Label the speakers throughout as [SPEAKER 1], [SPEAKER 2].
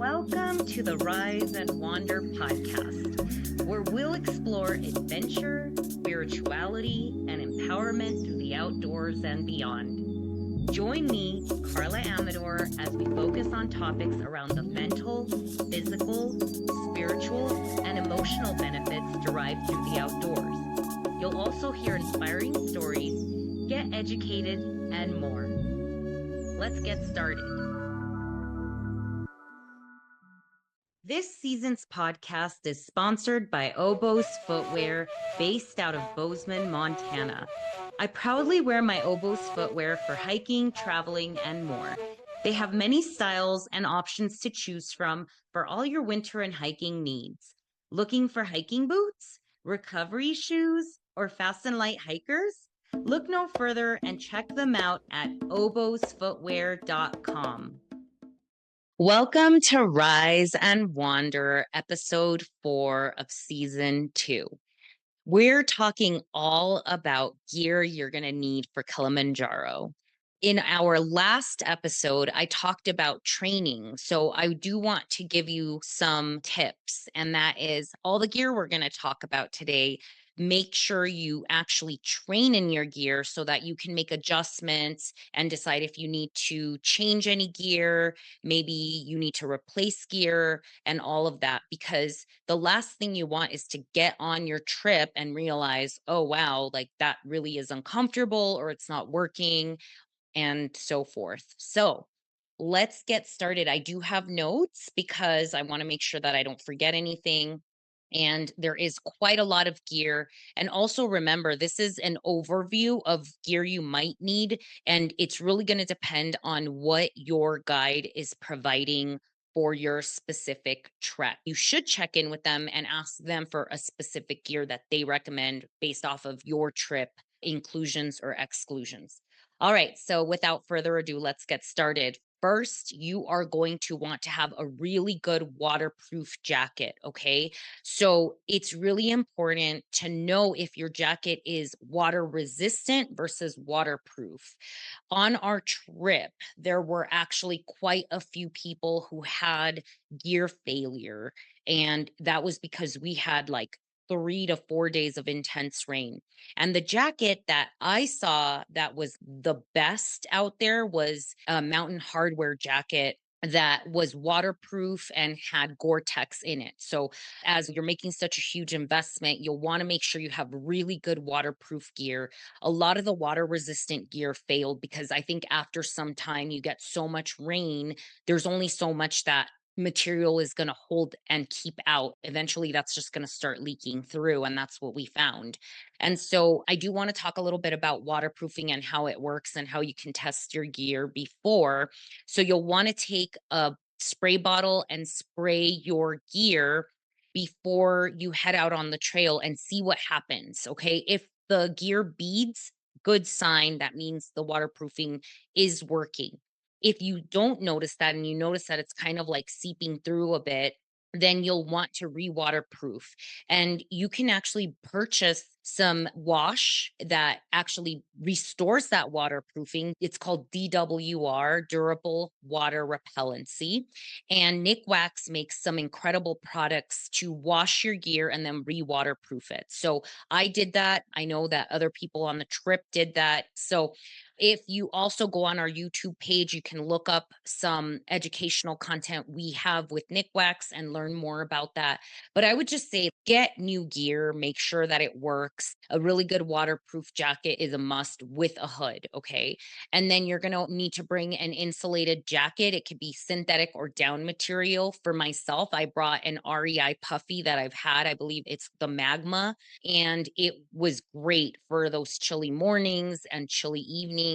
[SPEAKER 1] Welcome to the Rise and Wander podcast, where we'll explore adventure, spirituality, and empowerment through the outdoors and beyond. Join me, Carla Amador, as we focus on topics around the mental, physical, spiritual, and emotional benefits derived through the outdoors. You'll also hear inspiring stories, get educated, and more. Let's get started. This season's podcast is sponsored by Oboz Footwear, based out of Bozeman, Montana. I proudly wear my Oboz footwear for hiking, traveling, and more. They have many styles and options to choose from for all your winter and hiking needs. Looking for hiking boots, recovery shoes, or fast and light hikers? Look no further and check them out at obozfootwear.com. Welcome to Rise and Wander, episode 4 of season 2. We're talking all about gear you're going to need for Kilimanjaro. In our last episode, I talked about training. So I do want to give you some tips, and that is all the gear we're going to talk about today. Make sure you actually train in your gear so that you can make adjustments and decide if you need to change any gear, maybe you need to replace gear and all of that, because the last thing you want is to get on your trip and realize, oh, wow, like that really is uncomfortable or it's not working and so forth. So let's get started. I do have notes because I want to make sure that I don't forget anything. And there is quite a lot of gear. And also remember, this is an overview of gear you might need. And it's really going to depend on what your guide is providing for your specific trek. You should check in with them and ask them for a specific gear that they recommend based off of your trip inclusions or exclusions. All right, so without further ado, let's get started. First, you are going to want to have a really good waterproof jacket, okay? So it's really important to know if your jacket is water resistant versus waterproof. On our trip, there were actually quite a few people who had gear failure, and that was because we had like 3 to 4 days of intense rain. And the jacket that I saw that was the best out there was a Mountain Hardwear jacket that was waterproof and had Gore-Tex in it. So as you're making such a huge investment, you'll want to make sure you have really good waterproof gear. A lot of the water resistant gear failed because I think after some time you get so much rain, there's only so much that material is going to hold and keep out. Eventually that's just going to start leaking through, and that's what we found. And so I do want to talk a little bit about waterproofing and how it works and how you can test your gear before. So you'll want to take a spray bottle and spray your gear before you head out on the trail and see what happens. Okay, if the gear beads, good sign, that means the waterproofing is working. If you don't notice that and you notice that it's kind of like seeping through a bit, then you'll want to re-waterproof. And you can actually purchase some wash that actually restores that waterproofing. It's called DWR, Durable Water Repellency. And Nikwax makes some incredible products to wash your gear and then re-waterproof it. So I did that. I know that other people on the trip did that. So if you also go on our YouTube page, you can look up some educational content we have with Nikwax and learn more about that. But I would just say get new gear, make sure that it works. A really good waterproof jacket is a must with a hood, okay? And then you're going to need to bring an insulated jacket. It could be synthetic or down material. For myself, I brought an REI puffy that I've had. I believe it's the Magma, and it was great for those chilly mornings and chilly evenings,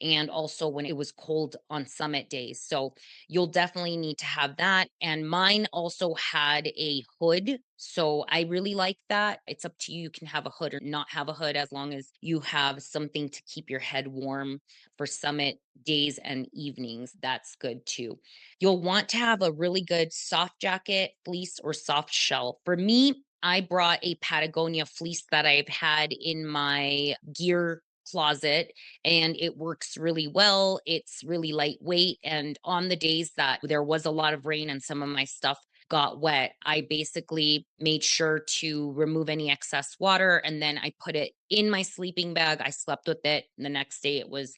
[SPEAKER 1] and also when it was cold on summit days. So you'll definitely need to have that. And mine also had a hood. So I really like that. It's up to you. You can have a hood or not have a hood as long as you have something to keep your head warm for summit days and evenings. That's good too. You'll want to have a really good soft jacket, fleece, or soft shell. For me, I brought a Patagonia fleece that I've had in my gear closet and it works really well. It's really lightweight. And on the days that there was a lot of rain and some of my stuff got wet, I basically made sure to remove any excess water and then I put it in my sleeping bag. I slept with it. And the next day it was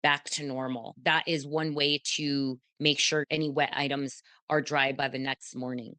[SPEAKER 1] back to normal. That is one way to make sure any wet items are dry by the next morning.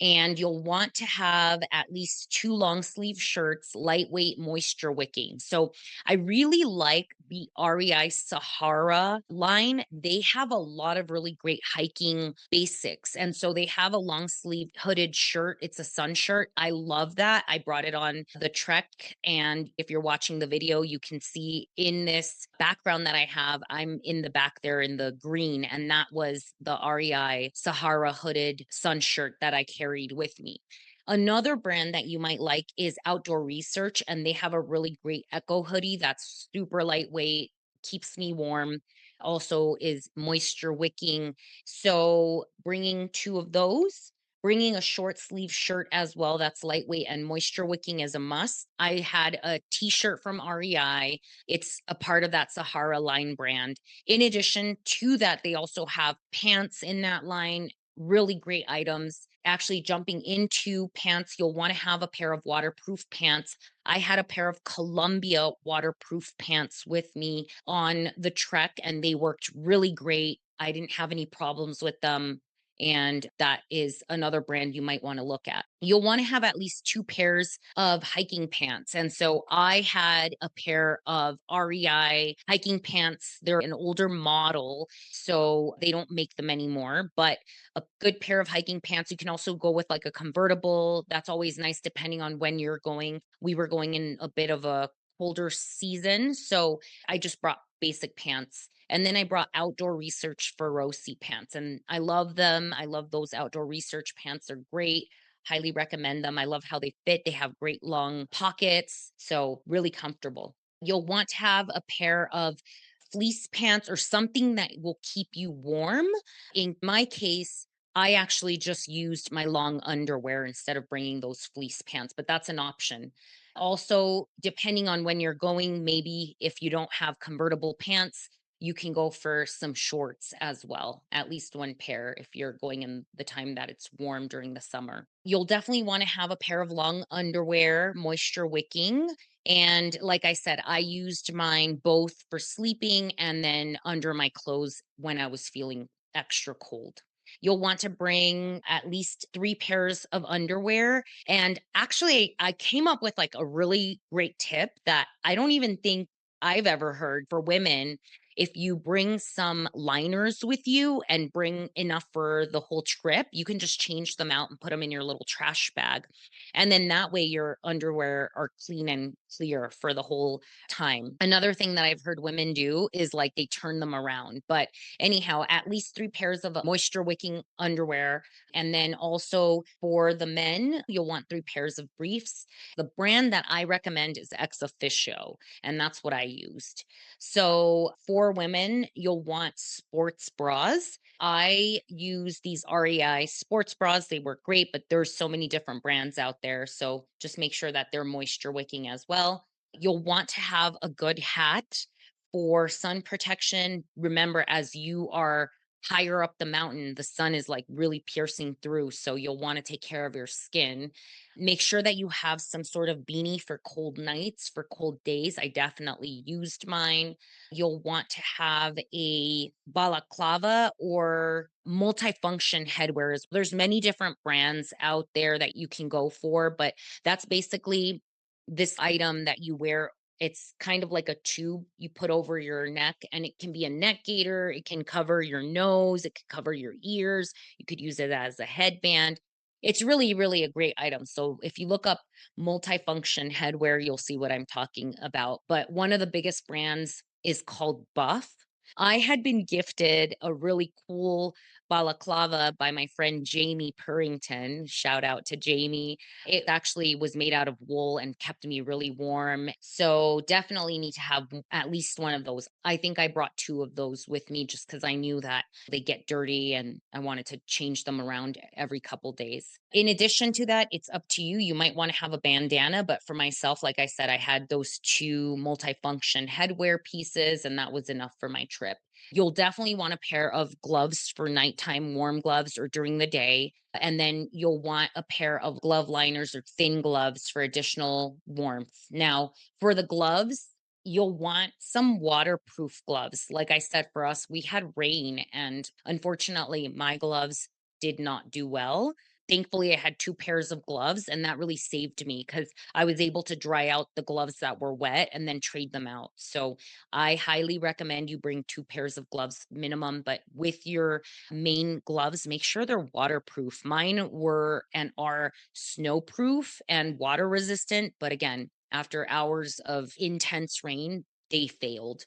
[SPEAKER 1] And you'll want to have at least two long sleeve shirts, lightweight, moisture wicking. So I really like the REI Sahara line. They have a lot of really great hiking basics. And so they have a long sleeve hooded shirt. It's a sun shirt. I love that. I brought it on the trek. And if you're watching the video, you can see in this background that I have, I'm in the back there in the green. And that was the REI Sahara hooded sun shirt that I carried with me. Another brand that you might like is Outdoor Research, and they have a really great Echo hoodie that's super lightweight, keeps me warm, also is moisture wicking. So, bringing two of those, bringing a short sleeve shirt as well that's lightweight and moisture wicking is a must. I had a t shirt from REI, it's a part of that Sahara line brand. In addition to that, they also have pants in that line, really great items. Actually, jumping into pants, you'll want to have a pair of waterproof pants. I had a pair of Columbia waterproof pants with me on the trek, and they worked really great. I didn't have any problems with them. And that is another brand you might want to look at. You'll want to have at least two pairs of hiking pants. And so I had a pair of REI hiking pants. They're an older model, so they don't make them anymore, but a good pair of hiking pants. You can also go with like a convertible. That's always nice depending on when you're going. We were going in a bit of a colder season, so I just brought basic pants. And then I brought Outdoor Research Ferossi pants, and I love them. I love those Outdoor Research pants. They're great. Highly recommend them. I love how they fit. They have great long pockets, so really comfortable. You'll want to have a pair of fleece pants or something that will keep you warm. In my case, I actually just used my long underwear instead of bringing those fleece pants, but that's an option. Also, depending on when you're going, maybe if you don't have convertible pants, you can go for some shorts as well, at least one pair if you're going in the time that it's warm during the summer. You'll definitely want to have a pair of long underwear, moisture wicking. And like I said, I used mine both for sleeping and then under my clothes when I was feeling extra cold. You'll want to bring at least three pairs of underwear. And actually, I came up with like a really great tip that I don't even think I've ever heard for women. If you bring some liners with you and bring enough for the whole trip, you can just change them out and put them in your little trash bag. And then that way your underwear are clean and clear for the whole time. Another thing that I've heard women do is like they turn them around. But anyhow, at least three pairs of moisture wicking underwear. And then also for the men, you'll want three pairs of briefs. The brand that I recommend is Ex Officio, and that's what I used. So for women, you'll want sports bras. I use these REI sports bras. They work great, but there's so many different brands out there. So just make sure that they're moisture wicking as well. You'll want to have a good hat for sun protection. Remember, as you are higher up the mountain, the sun is like really piercing through. So you'll want to take care of your skin. Make sure that you have some sort of beanie for cold nights, for cold days. I definitely used mine. You'll want to have a balaclava or multifunction headwear. There's many different brands out there that you can go for, but that's basically this item that you wear. It's kind of like a tube you put over your neck, and it can be a neck gaiter. It can cover your nose. It can cover your ears. You could use it as a headband. It's really, really a great item. So if you look up multifunction headwear, you'll see what I'm talking about. But one of the biggest brands is called Buff. I had been gifted a really cool balaclava by my friend Jamie Purrington. Shout out to Jamie. It actually was made out of wool and kept me really warm. So definitely need to have at least one of those. I think I brought two of those with me just because I knew that they get dirty and I wanted to change them around every couple days. In addition to that, it's up to you. You might want to have a bandana, but for myself, like I said, I had those two multifunction headwear pieces, and that was enough for my trip. You'll definitely want a pair of gloves for nighttime, warm gloves or during the day. And then you'll want a pair of glove liners or thin gloves for additional warmth. Now, for the gloves, you'll want some waterproof gloves. Like I said, for us, we had rain, and unfortunately, my gloves did not do well. Thankfully, I had two pairs of gloves, and that really saved me because I was able to dry out the gloves that were wet and then trade them out. So, I highly recommend you bring two pairs of gloves minimum, but with your main gloves, make sure they're waterproof. Mine were and are snowproof and water resistant, but again, after hours of intense rain, they failed.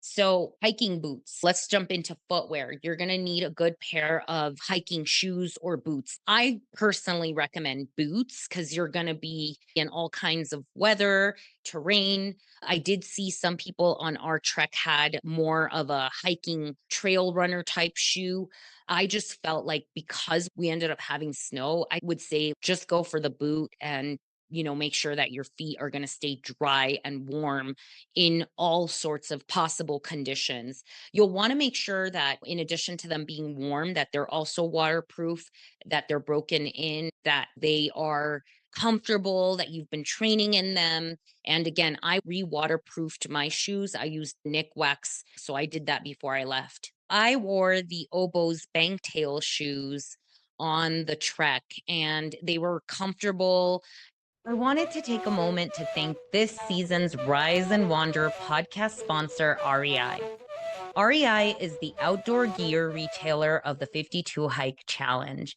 [SPEAKER 1] So, hiking boots. Let's jump into footwear. You're going to need a good pair of hiking shoes or boots. I personally recommend boots because you're going to be in all kinds of weather, terrain. I did see some people on our trek had more of a hiking trail runner type shoe. I just felt like because we ended up having snow, I would say just go for the boot and make sure that your feet are going to stay dry and warm in all sorts of possible conditions. You'll want to make sure that in addition to them being warm, that they're also waterproof, that they're broken in, that they are comfortable, that you've been training in them. And again, I re-waterproofed my shoes. I used Nikwax, so I did that before I left. I wore the Oboz Bangtail shoes on the trek, and they were comfortable. I wanted to take a moment to thank this season's Rise and Wander podcast sponsor, REI. REI is the outdoor gear retailer of the 52 Hike Challenge.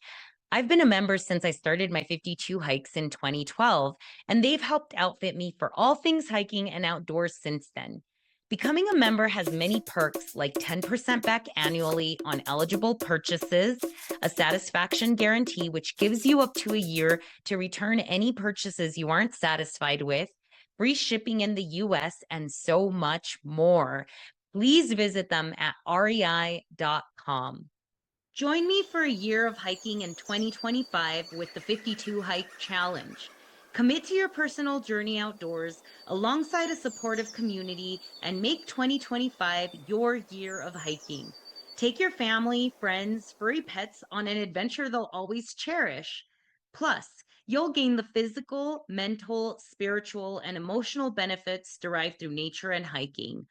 [SPEAKER 1] I've been a member since I started my 52 hikes in 2012, and they've helped outfit me for all things hiking and outdoors since then. Becoming a member has many perks like 10% back annually on eligible purchases, a satisfaction guarantee, which gives you up to a year to return any purchases you aren't satisfied with, free shipping in the US, and so much more. Please visit them at rei.com. Join me for a year of hiking in 2025 with the 52 Hike Challenge. Commit to your personal journey outdoors alongside a supportive community and make 2025 your year of hiking. Take your family, friends, furry pets on an adventure they'll always cherish. Plus, you'll gain the physical, mental, spiritual, and emotional benefits derived through nature and hiking.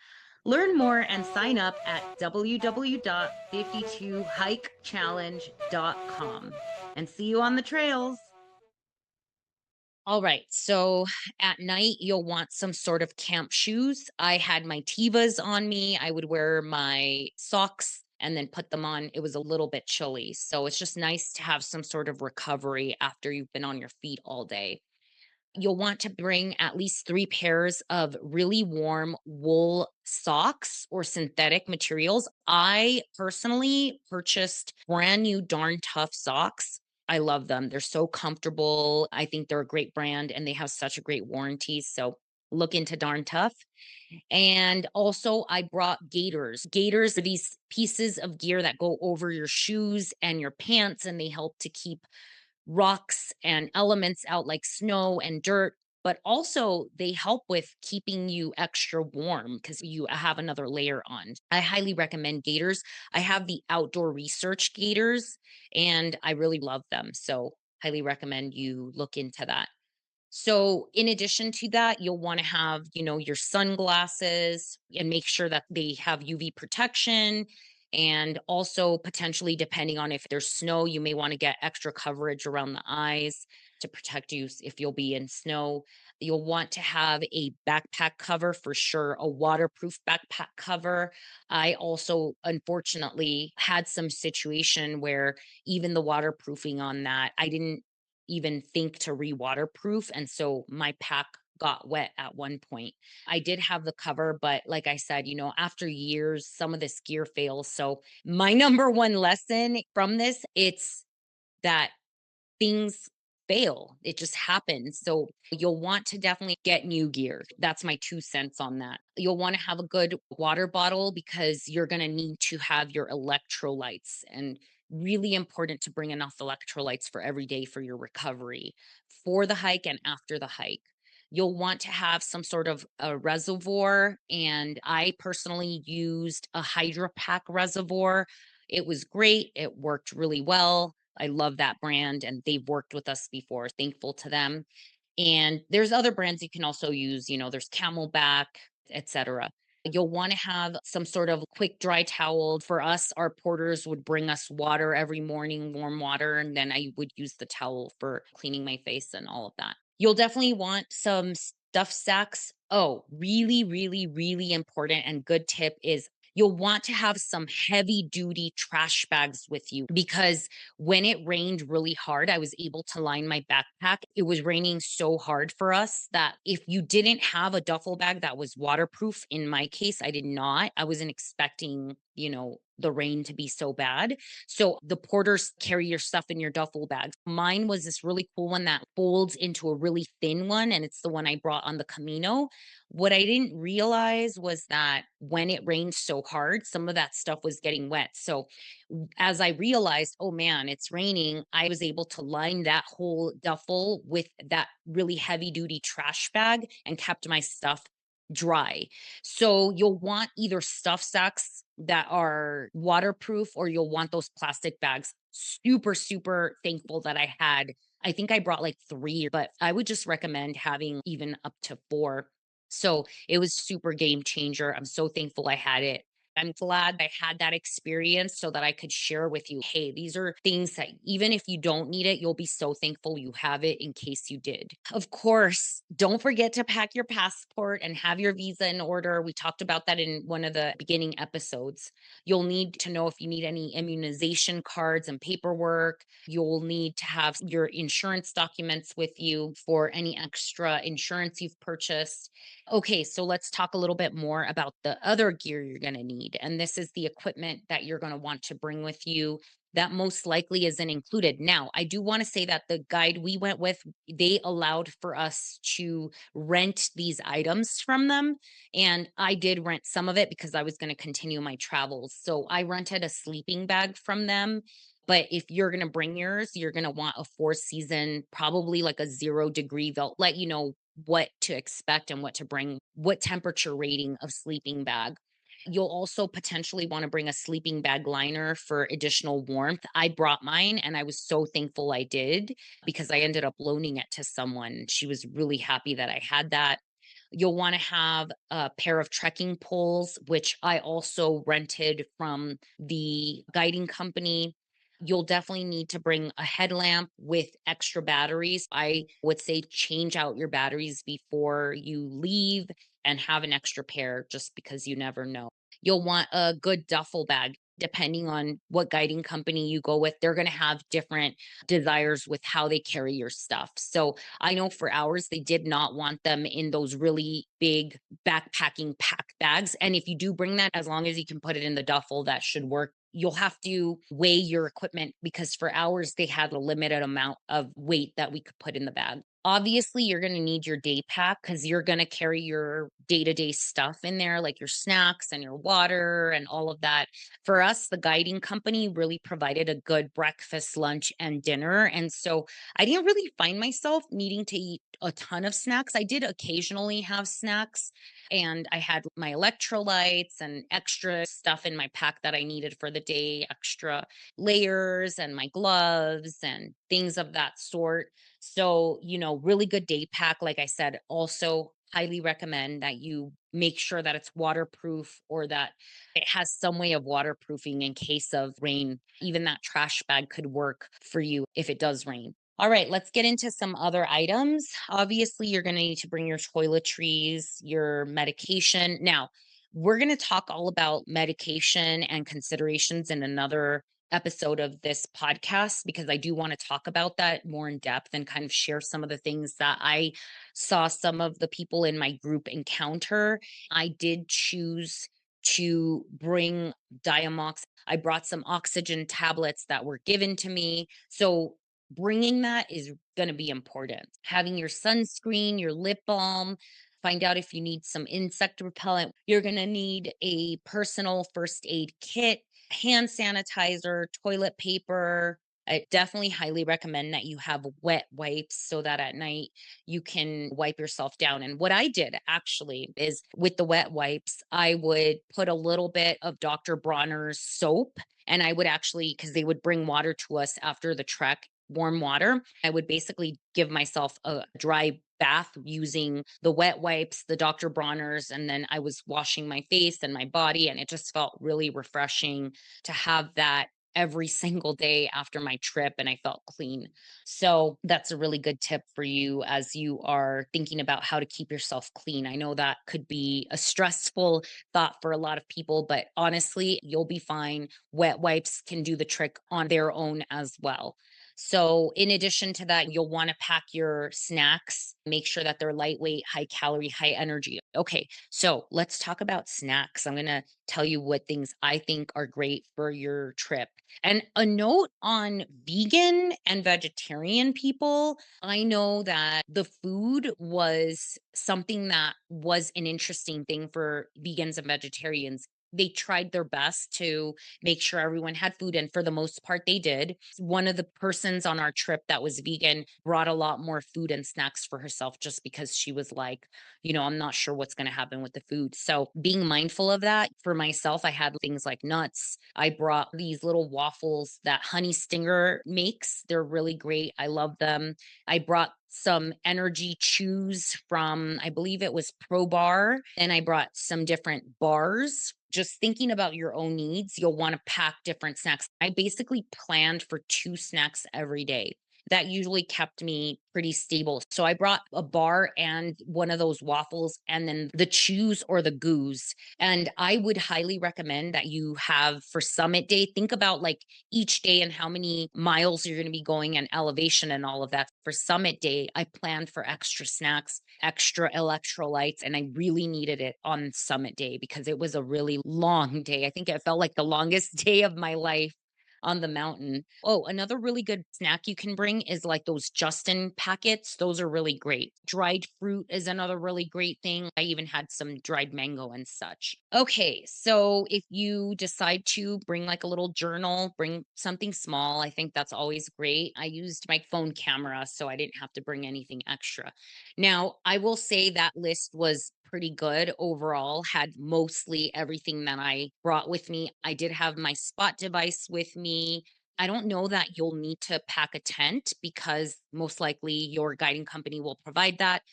[SPEAKER 1] Learn more and sign up at www.52hikechallenge.com. And see you on the trails. All right. So at night, you'll want some sort of camp shoes. I had my Tevas on me. I would wear my socks and then put them on. It was a little bit chilly. So it's just nice to have some sort of recovery after you've been on your feet all day. You'll want to bring at least three pairs of really warm wool socks or synthetic materials. I personally purchased brand new Darn Tough socks. I love them. They're so comfortable. I think they're a great brand and they have such a great warranty. So look into Darn Tough. And also, I brought gaiters. Gaiters are these pieces of gear that go over your shoes and your pants, and they help to keep rocks and elements out like snow and dirt, but also they help with keeping you extra warm because you have another layer on. I highly recommend gaiters. I have the outdoor research gaiters and I really love them. So, highly recommend you look into that. So, in addition to that, you'll want to have, your sunglasses and make sure that they have UV protection. And also, potentially, depending on if there's snow, you may want to get extra coverage around the eyes to protect you if you'll be in snow. You'll want to have a backpack cover for sure, a waterproof backpack cover. I also, unfortunately, had some situation where even the waterproofing on that, I didn't even think to re-waterproof, and so my pack got wet at one point. I did have the cover, but like I said, after years, some of this gear fails. So my number one lesson from this, it's that things fail. It just happens. So you'll want to definitely get new gear. That's my 2 cents on that. You'll want to have a good water bottle because you're going to need to have your electrolytes, and really important to bring enough electrolytes for every day for your recovery for the hike and after the hike. You'll want to have some sort of a reservoir. And I personally used a Hydra Pack reservoir. It was great. It worked really well. I love that brand and they've worked with us before. Thankful to them. And there's other brands you can also use, there's Camelback, etc. You'll want to have some sort of quick dry towel. For us, our porters would bring us water every morning, warm water, and then I would use the towel for cleaning my face and all of that. You'll definitely want some stuff sacks. Oh, really, really, really important and good tip is you'll want to have some heavy duty trash bags with you because when it rained really hard, I was able to line my backpack. It was raining so hard for us that if you didn't have a duffel bag that was waterproof, in my case, I did not. I wasn't expecting, the rain to be so bad. So the porters carry your stuff in your duffel bags. Mine was this really cool one that folds into a really thin one, and it's the one I brought on the Camino. What I didn't realize was that when it rained so hard, some of that stuff was getting wet. So as I realized, oh man, it's raining, I was able to line that whole duffel with that really heavy duty trash bag and kept my stuff dry. So you'll want either stuff sacks that are waterproof or you'll want those plastic bags. Super, super thankful that I had. I think I brought like 3, but I would just recommend having even up to 4. So it was super game changer. I'm so thankful I had it. I'm glad I had that experience so that I could share with you, hey, these are things that even if you don't need it, you'll be so thankful you have it in case you did. Of course, don't forget to pack your passport and have your visa in order. We talked about that in one of the beginning episodes. You'll need to know if you need any immunization cards and paperwork. You'll need to have your insurance documents with you for any extra insurance you've purchased. Okay, so let's talk a little bit more about the other gear you're going to need. And this is the equipment that you're going to want to bring with you that most likely isn't included. Now, I do want to say that the guide we went with, they allowed for us to rent these items from them. And I did rent some of it because I was going to continue my travels. So I rented a sleeping bag from them. But if you're going to bring yours, you're going to want a 4 season, probably like a 0 degree. They'll let you know what to expect and what to bring, what temperature rating of sleeping bag. You'll also potentially want to bring a sleeping bag liner for additional warmth. I brought mine and I was so thankful I did because I ended up loaning it to someone. She was really happy that I had that. You'll want to have a pair of trekking poles, which I also rented from the guiding company. You'll definitely need to bring a headlamp with extra batteries. I would say change out your batteries before you leave and have an extra pair just because you never know. You'll want a good duffel bag. Depending on what guiding company you go with, they're going to have different desires with how they carry your stuff. So I know for ours, they did not want them in those really big backpacking pack bags. And if you do bring that, as long as you can put it in the duffel, that should work. You'll have to weigh your equipment because for ours, they had a limited amount of weight that we could put in the bag. Obviously, you're going to need your day pack because you're going to carry your day to day stuff in there, like your snacks and your water and all of that. For us, the guiding company really provided a good breakfast, lunch, and dinner. And so I didn't really find myself needing to eat a ton of snacks. I did occasionally have snacks, and I had my electrolytes and extra stuff in my pack that I needed for the day, extra layers and my gloves and things of that sort. So, really good day pack. Like I said, also highly recommend that you make sure that it's waterproof or that it has some way of waterproofing in case of rain. Even that trash bag could work for you if it does rain. All right, let's get into some other items. Obviously, you're going to need to bring your toiletries, your medication. Now, we're going to talk all about medication and considerations in another episode of this podcast because I do want to talk about that more in depth and kind of share some of the things that I saw some of the people in my group encounter. I did choose to bring Diamox. I brought some oxygen tablets that were given to me. So bringing that is going to be important. Having your sunscreen, your lip balm, find out if you need some insect repellent. You're going to need a personal first aid kit, hand sanitizer, toilet paper. I definitely highly recommend that you have wet wipes so that at night you can wipe yourself down. And what I did actually is with the wet wipes, I would put a little bit of Dr. Bronner's soap, and I would actually, because they would bring water to us after the trek, warm water, I would basically give myself a dry bath using the wet wipes, the Dr. Bronner's, and then I was washing my face and my body. And it just felt really refreshing to have that every single day after my trip, and I felt clean. So that's a really good tip for you as you are thinking about how to keep yourself clean. I know that could be a stressful thought for a lot of people, but honestly, you'll be fine. Wet wipes can do the trick on their own as well. So, in addition to that, you'll want to pack your snacks, make sure that they're lightweight, high calorie, high energy. Okay, so let's talk about snacks. I'm going to tell you what things I think are great for your trip. And a note on vegan and vegetarian people, I know that the food was something that was an interesting thing for vegans and vegetarians. They tried their best to make sure everyone had food. And for the most part, they did. One of the persons on our trip that was vegan brought a lot more food and snacks for herself just because she was like, I'm not sure what's going to happen with the food. So being mindful of that for myself, I had things like nuts. I brought these little waffles that Honey Stinger makes. They're really great. I love them. I brought some energy chews from, I believe it was Pro Bar. And I brought some different bars. Just thinking about your own needs, you'll want to pack different snacks. I basically planned for 2 snacks every day. That usually kept me pretty stable. So I brought a bar and one of those waffles and then the chews or the goos. And I would highly recommend that you have for summit day, think about like each day and how many miles you're going to be going and elevation and all of that. For summit day, I planned for extra snacks, extra electrolytes, and I really needed it on summit day because it was a really long day. I think it felt like the longest day of my life on the mountain. Oh, another really good snack you can bring is like those Justin packets. Those are really great. Dried fruit is another really great thing. I even had some dried mango and such. Okay, so if you decide to bring like a little journal, bring something small. I think that's always great. I used my phone camera, so I didn't have to bring anything extra. Now, I will say that list was pretty good overall, had mostly everything that I brought with me. I did have my spot device with me. I don't know that you'll need to pack a tent because most likely your guiding company will provide that.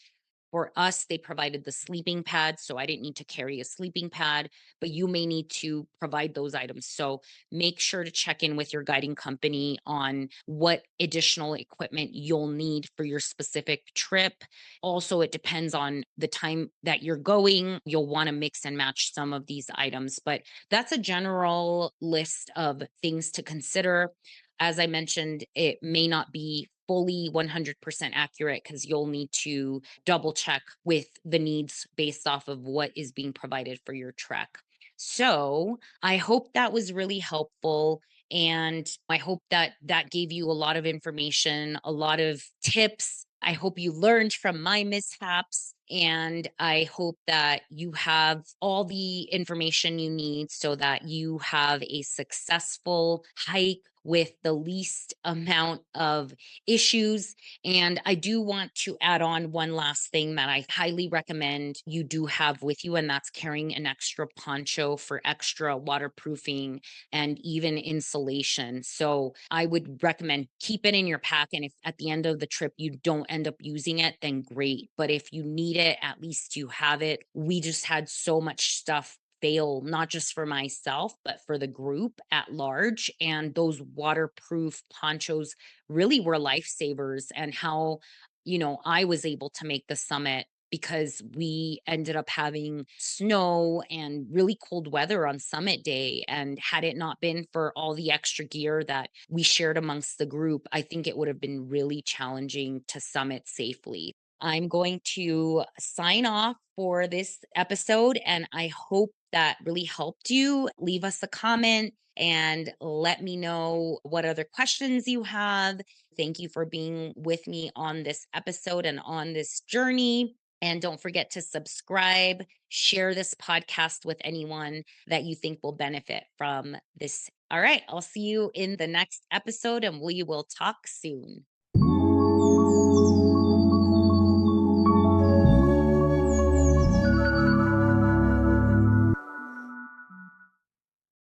[SPEAKER 1] For us, they provided the sleeping pad, so I didn't need to carry a sleeping pad, but you may need to provide those items. So make sure to check in with your guiding company on what additional equipment you'll need for your specific trip. Also, it depends on the time that you're going. You'll want to mix and match some of these items, but that's a general list of things to consider. As I mentioned, it may not be fully 100% accurate because you'll need to double check with the needs based off of what is being provided for your trek. So I hope that was really helpful. And I hope that that gave you a lot of information, a lot of tips. I hope you learned from my mishaps. And I hope that you have all the information you need so that you have a successful hike with the least amount of issues. And I do want to add on one last thing that I highly recommend you do have with you, and that's carrying an extra poncho for extra waterproofing and even insulation. So I would recommend keep it in your pack. And if at the end of the trip you don't end up using it, then great. But if you need it, at least you have it. We just had so much stuff fail, not just for myself, but for the group at large. And those waterproof ponchos really were lifesavers, and how, I was able to make the summit because we ended up having snow and really cold weather on summit day. And had it not been for all the extra gear that we shared amongst the group, I think it would have been really challenging to summit safely. I'm going to sign off for this episode, and I hope that really helped you. Leave us a comment and let me know what other questions you have. Thank you for being with me on this episode and on this journey. And don't forget to subscribe, share this podcast with anyone that you think will benefit from this. All right, I'll see you in the next episode and we will talk soon.